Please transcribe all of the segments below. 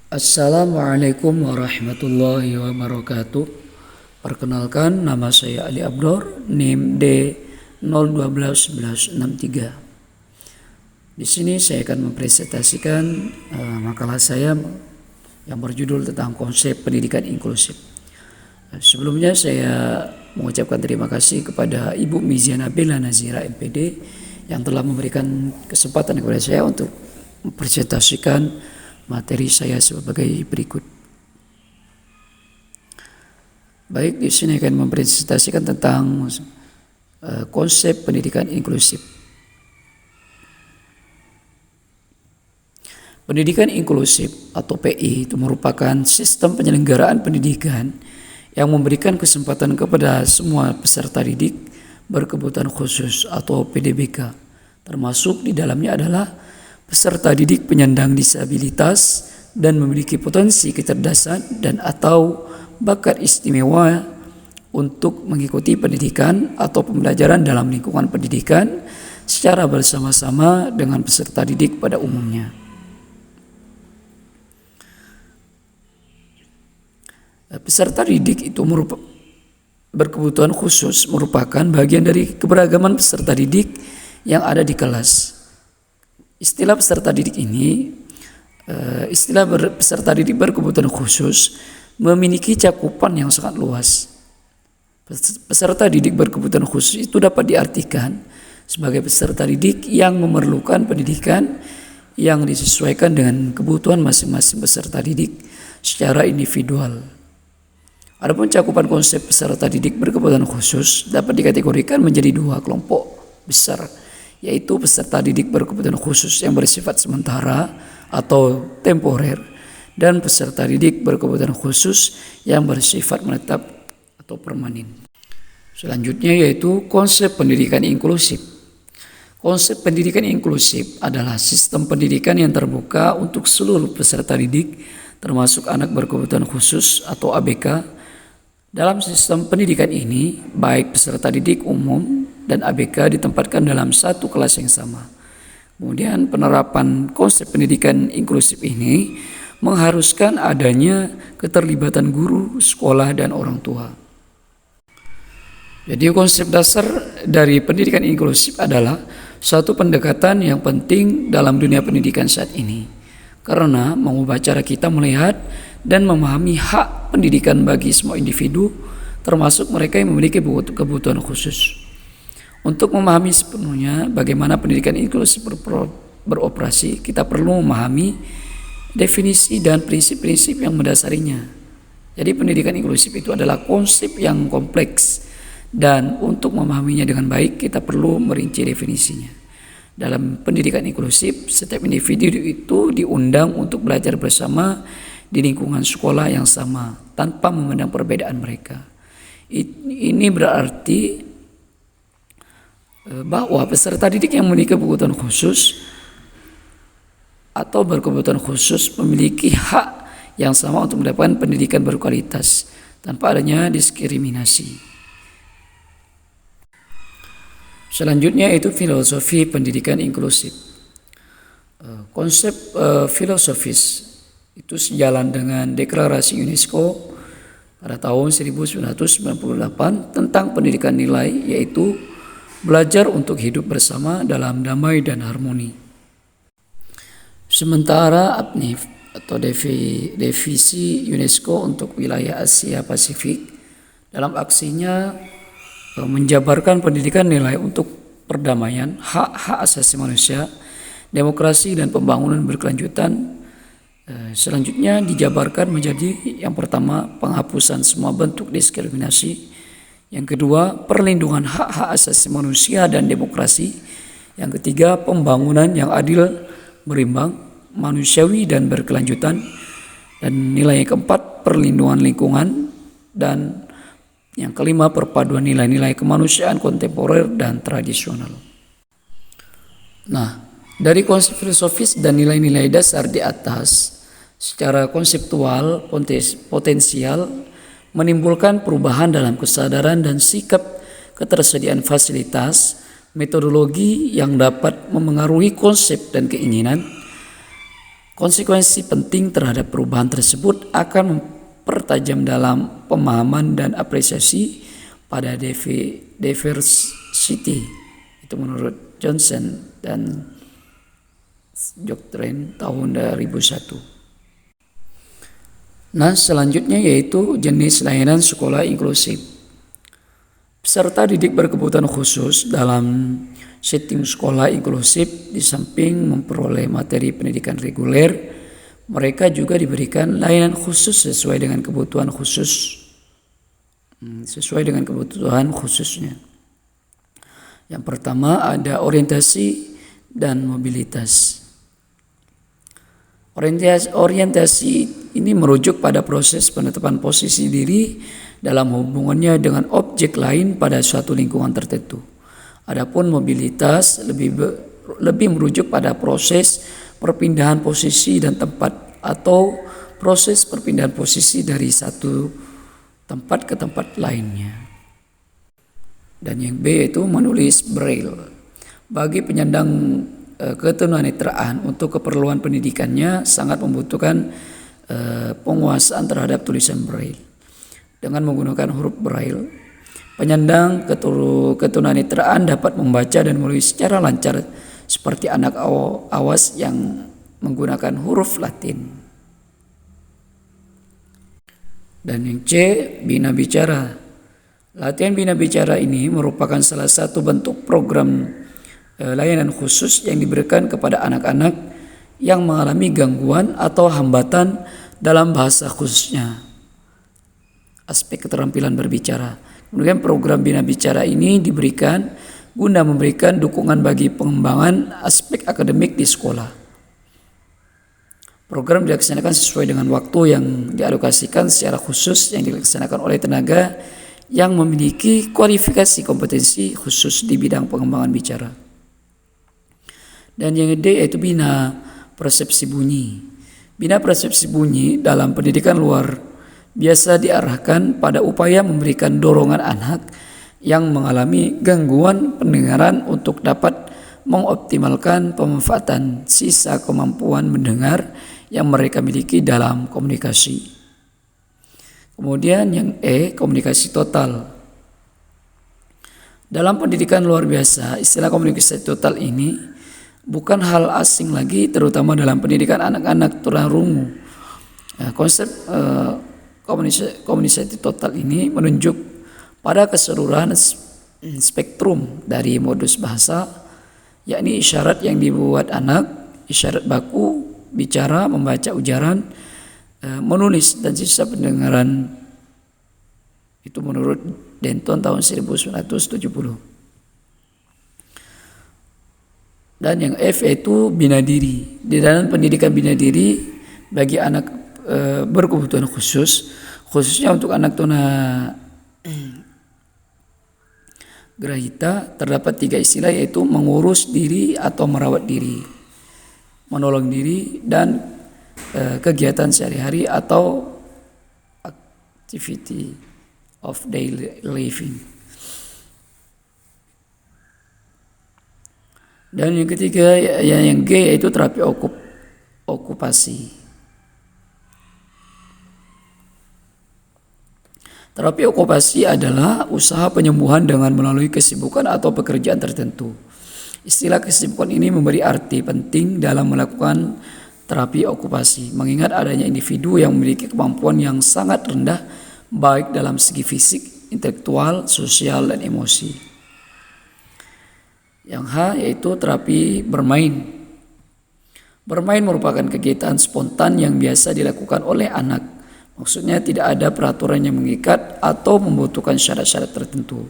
Assalamualaikum warahmatullahi wabarakatuh. Perkenalkan, nama saya Ali Abdor, NIM D0121163. Di sini saya akan mempresentasikan makalah saya yang berjudul tentang konsep pendidikan inklusif. Sebelumnya saya mengucapkan terima kasih kepada Ibu Miziana Bella Nazira MPD yang telah memberikan kesempatan kepada saya untuk mempresentasikan materi saya sebagai berikut. Baik, di sini akan mempresentasikan tentang konsep pendidikan inklusif. Pendidikan inklusif atau PI itu merupakan sistem penyelenggaraan pendidikan yang memberikan kesempatan kepada semua peserta didik berkebutuhan khusus atau PDBK, termasuk di dalamnya adalah peserta didik penyandang disabilitas dan memiliki potensi kecerdasan dan atau bakat istimewa untuk mengikuti pendidikan atau pembelajaran dalam lingkungan pendidikan secara bersama-sama dengan peserta didik pada umumnya. Peserta didik itu berkebutuhan khusus merupakan bagian dari keberagaman peserta didik yang ada di kelas. Istilah peserta didik ini, peserta didik berkebutuhan khusus memiliki cakupan yang sangat luas. Peserta didik berkebutuhan khusus itu dapat diartikan sebagai peserta didik yang memerlukan pendidikan yang disesuaikan dengan kebutuhan masing-masing peserta didik secara individual. Adapun cakupan konsep peserta didik berkebutuhan khusus dapat dikategorikan menjadi dua kelompok besar, yaitu peserta didik berkebutuhan khusus yang bersifat sementara atau temporer dan peserta didik berkebutuhan khusus yang bersifat menetap atau permanen. Selanjutnya yaitu konsep pendidikan inklusif. Konsep pendidikan inklusif adalah sistem pendidikan yang terbuka untuk seluruh peserta didik termasuk anak berkebutuhan khusus atau ABK. Dalam sistem pendidikan ini, baik peserta didik umum dan ABK ditempatkan dalam satu kelas yang sama. Kemudian penerapan konsep pendidikan inklusif ini mengharuskan adanya keterlibatan guru, sekolah, dan orang tua. Jadi konsep dasar dari pendidikan inklusif adalah suatu pendekatan yang penting dalam dunia pendidikan saat ini, karena mengubah cara kita melihat dan memahami hak pendidikan bagi semua individu, termasuk mereka yang memiliki kebutuhan khusus. Untuk memahami sepenuhnya bagaimana pendidikan inklusif beroperasi, kita perlu memahami definisi dan prinsip-prinsip yang mendasarinya. Jadi pendidikan inklusif itu adalah konsep yang kompleks, dan untuk memahaminya dengan baik kita perlu merinci definisinya. Dalam pendidikan inklusif, setiap individu itu diundang untuk belajar bersama di lingkungan sekolah yang sama tanpa memandang perbedaan mereka. Ini berarti bahwa peserta didik yang memiliki kebutuhan khusus atau berkebutuhan khusus memiliki hak yang sama untuk mendapatkan pendidikan berkualitas tanpa adanya diskriminasi. Selanjutnya itu filosofi pendidikan inklusif. Konsep filosofis itu sejalan dengan deklarasi UNESCO pada tahun 1998 tentang pendidikan nilai, yaitu belajar untuk hidup bersama dalam damai dan harmoni. Sementara APNIF atau divisi UNESCO untuk wilayah Asia Pasifik dalam aksinya menjabarkan pendidikan nilai untuk perdamaian, hak-hak asasi manusia, demokrasi, dan pembangunan berkelanjutan. Selanjutnya dijabarkan menjadi yang pertama penghapusan semua bentuk diskriminasi, yang kedua perlindungan hak-hak asasi manusia dan demokrasi, yang ketiga pembangunan yang adil, berimbang, manusiawi, dan berkelanjutan, dan nilai yang keempat perlindungan lingkungan, dan yang kelima perpaduan nilai-nilai kemanusiaan kontemporer dan tradisional. Nah, dari konsep filosofis dan nilai-nilai dasar di atas, secara konseptual potensial menimbulkan perubahan dalam kesadaran dan sikap ketersediaan fasilitas, metodologi yang dapat memengaruhi konsep dan keinginan Konsekuensi penting terhadap perubahan tersebut akan mempertajam dalam pemahaman dan apresiasi pada diversity. Itu menurut Johnson dan Doctrine tahun 2001. Nah, selanjutnya yaitu jenis layanan sekolah inklusif. Peserta didik berkebutuhan khusus dalam setting sekolah inklusif di samping memperoleh materi pendidikan reguler, mereka juga diberikan layanan khusus sesuai dengan kebutuhan khususnya. Yang pertama ada orientasi dan mobilitas. Orientasi ini merujuk pada proses penetapan posisi diri dalam hubungannya dengan objek lain pada suatu lingkungan tertentu. Adapun mobilitas lebih merujuk pada proses perpindahan posisi dan tempat atau proses perpindahan posisi dari satu tempat ke tempat lainnya. Dan yang B itu menulis Braille. Bagi penyandang ketunanetraan untuk keperluan pendidikannya sangat membutuhkan penguasaan terhadap tulisan Braille. Dengan menggunakan huruf Braille, penyandang ketunanetraan dapat membaca dan menulis secara lancar seperti anak awas yang menggunakan huruf Latin. Dan yang C, Bina Bicara. Latihan Bina Bicara ini merupakan salah satu bentuk program layanan khusus yang diberikan kepada anak-anak yang mengalami gangguan atau hambatan dalam bahasa khususnya aspek keterampilan berbicara. Kemudian program Bina Bicara ini diberikan guna memberikan dukungan bagi pengembangan aspek akademik di sekolah. Program dilaksanakan sesuai dengan waktu yang dialokasikan secara khusus yang dilaksanakan oleh tenaga yang memiliki kualifikasi kompetensi khusus di bidang pengembangan bicara. Dan yang D yaitu Bina Persepsi Bunyi. Bina Persepsi Bunyi dalam pendidikan luar biasa diarahkan pada upaya memberikan dorongan anak yang mengalami gangguan pendengaran untuk dapat mengoptimalkan pemanfaatan sisa kemampuan mendengar yang mereka miliki dalam komunikasi. Kemudian yang E, komunikasi total. Dalam pendidikan luar biasa, istilah komunikasi total ini bukan hal asing lagi, terutama dalam pendidikan anak-anak tunarungu. Konsep komunikasi total ini menunjuk pada keseluruhan spektrum dari modus bahasa, yakni isyarat yang dibuat anak, isyarat baku, bicara, membaca ujaran, menulis, dan sisa pendengaran. Itu menurut Denton tahun 1970. Dan yang F yaitu bina diri. Di dalam pendidikan bina diri bagi anak berkebutuhan khusus, khususnya untuk anak tuna grahita, terdapat 3 istilah yaitu mengurus diri atau merawat diri, menolong diri, dan kegiatan sehari-hari atau activity of daily living. Dan yang ketiga yang G yaitu terapi okupasi. Terapi okupasi adalah usaha penyembuhan dengan melalui kesibukan atau pekerjaan tertentu. Istilah kesibukan ini memberi arti penting dalam melakukan terapi okupasi, mengingat adanya individu yang memiliki kemampuan yang sangat rendah baik dalam segi fisik, intelektual, sosial, dan emosi. Yang H yaitu terapi bermain. Bermain merupakan kegiatan spontan yang biasa dilakukan oleh anak. Maksudnya tidak ada peraturan yang mengikat atau membutuhkan syarat-syarat tertentu.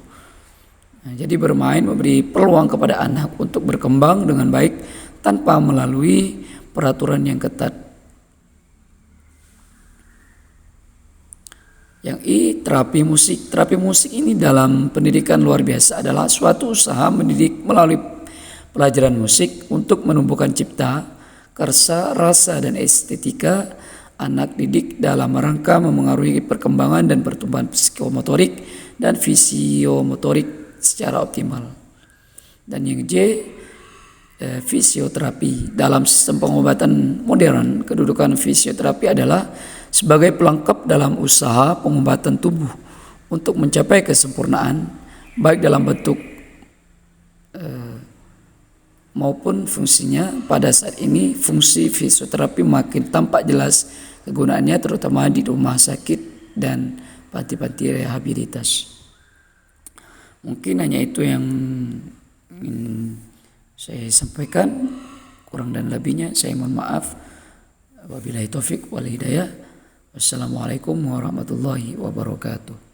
Jadi bermain memberi peluang kepada anak untuk berkembang dengan baik tanpa melalui peraturan yang ketat. Yang I, terapi musik. Terapi musik ini dalam pendidikan luar biasa adalah suatu usaha mendidik melalui pelajaran musik untuk menumbuhkan cipta, karsa, rasa, dan estetika anak didik dalam rangka memengaruhi perkembangan dan pertumbuhan psikomotorik dan fisiomotorik secara optimal. Dan yang J, fisioterapi. Dalam sistem pengobatan modern, kedudukan fisioterapi adalah sebagai pelengkap dalam usaha pengobatan tubuh untuk mencapai kesempurnaan, baik dalam bentuk maupun fungsinya. Pada saat ini fungsi fisioterapi makin tampak jelas kegunaannya, terutama di rumah sakit dan panti-panti rehabilitas. Mungkin hanya itu yang ingin saya sampaikan, kurang dan lebihnya saya mohon maaf. Wabillahi taufik wal hidayah. Wassalamualaikum warahmatullahi wabarakatuh.